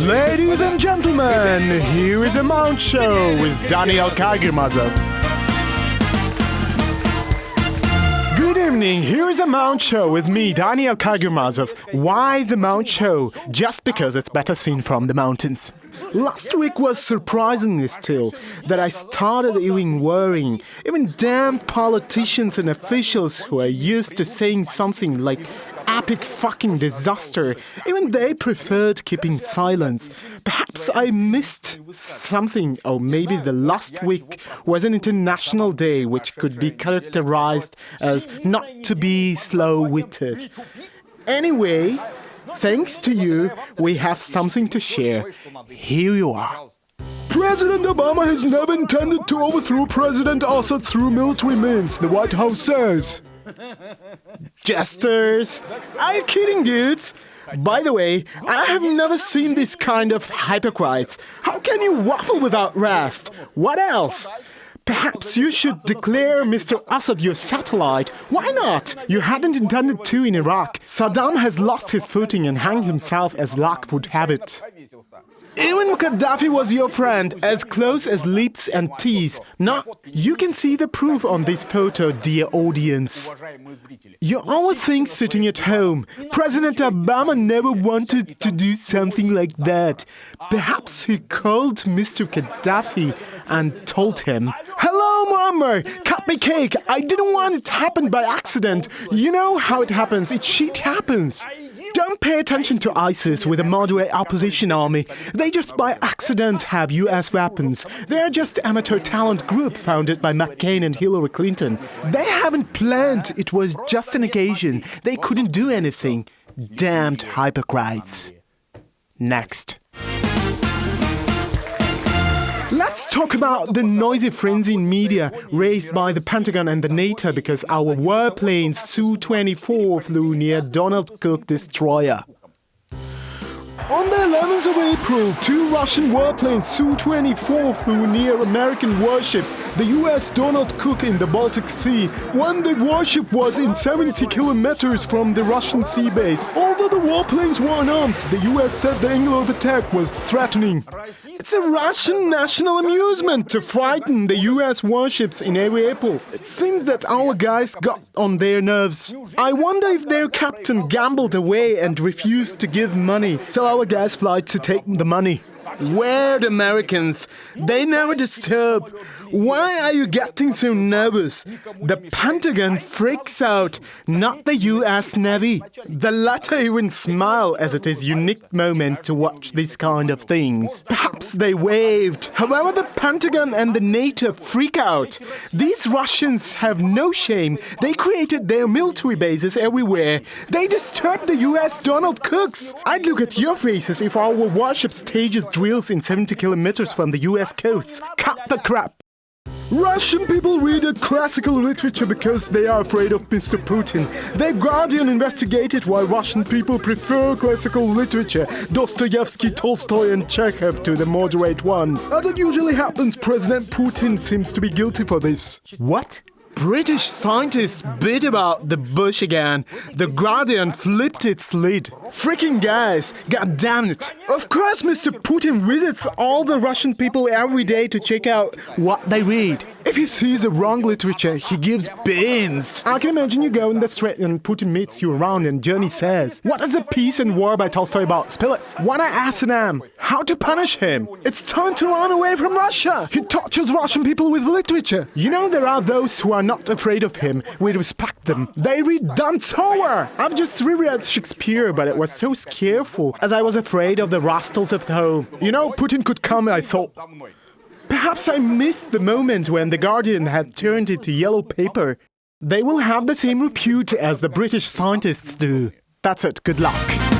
Ladies and gentlemen, here is a Mount Show with Kaygermazov. Good evening, here is a Mount Show with me, Kaygermazov. Why the Mount Show? Just because it's better seen from the mountains. Last week was surprisingly still that I started even worrying. Even damn politicians and officials who are used to saying something like epic fucking disaster, even they preferred keeping silence. Perhaps I missed something, or maybe the last week was an international day which could be characterized as not to be slow-witted. Anyway, thanks to you, we have something to share. Here you are. President Obama has never intended to overthrow President Assad through military means, the White House says. Jesters! Are you kidding, dudes? By the way, I have never seen this kind of hypocrites. How can you waffle without rest? What else? Perhaps you should declare Mr. Assad your satellite. Why not? You hadn't intended to in Iraq. Saddam has lost his footing and hanged himself as luck would have it. Even Gaddafi was your friend, as close as lips and teeth. Now, you can see the proof on this photo, dear audience. You all think sitting at home, President Obama never wanted to do something like that. Perhaps he called Mr. Gaddafi and told him, "Hello, Muammar, cut me cake. I didn't want it to happen by accident. You know how it happens. Shit happens." Don't pay attention to ISIS with a moderate opposition army. They just by accident have US weapons. They are just an amateur talent group founded by McCain and Hillary Clinton. They haven't planned. It was just an occasion. They couldn't do anything. Damned hypocrites. Next. Let's talk about the noisy frenzy in media raised by the Pentagon and the NATO because our warplane Su-24 flew near Donald Cook destroyer. On the 11th of April, two Russian warplanes Su-24 flew near American warship, the US Donald Cook in the Baltic Sea, when the warship was in 70 kilometers from the Russian sea base. Although the warplanes were unarmed, the US said the angle of attack was threatening. It's a Russian national amusement to frighten the US warships in every April. It seems that our guys got on their nerves. I wonder if their captain gambled away and refused to give money, so our guys fly to take the money. Weird Americans, they never disturb. Why are you getting so nervous? The Pentagon freaks out, not the US Navy. The latter even smile as it is a unique moment to watch these kind of things. Perhaps they waved. However, the Pentagon and the NATO freak out. These Russians have no shame. They created their military bases everywhere. They disturbed the US Donald Cooks. I'd look at your faces if our warship stages drills in 70 kilometers from the US coasts. Cut the crap. Russian people read a classical literature because they are afraid of Mr. Putin. The Guardian investigated why Russian people prefer classical literature, Dostoevsky, Tolstoy and Chekhov to the moderate one. As it usually happens, President Putin seems to be guilty for this. What? British scientists bit about the bush again. The Guardian flipped its lid. Freaking guys, god damn it. Of course Mr. Putin visits all the Russian people every day to check out what they read. If he sees the wrong literature, he gives bins. I can imagine you go in the street and Putin meets you around and Johnny says, "What is the Peace and War by Tolstoy about? Spill it." What I ask him, how to punish him? It's time to run away from Russia. He tortures Russian people with literature. You know there are those who are not afraid of him. We respect them. They read Dantower. I've just reread Shakespeare, but it was so scareful as I was afraid of the rascals at home. You know, Putin could come, I thought. Perhaps I missed the moment when the Guardian had turned it to yellow paper. They will have the same repute as the British scientists do. That's it. Good luck.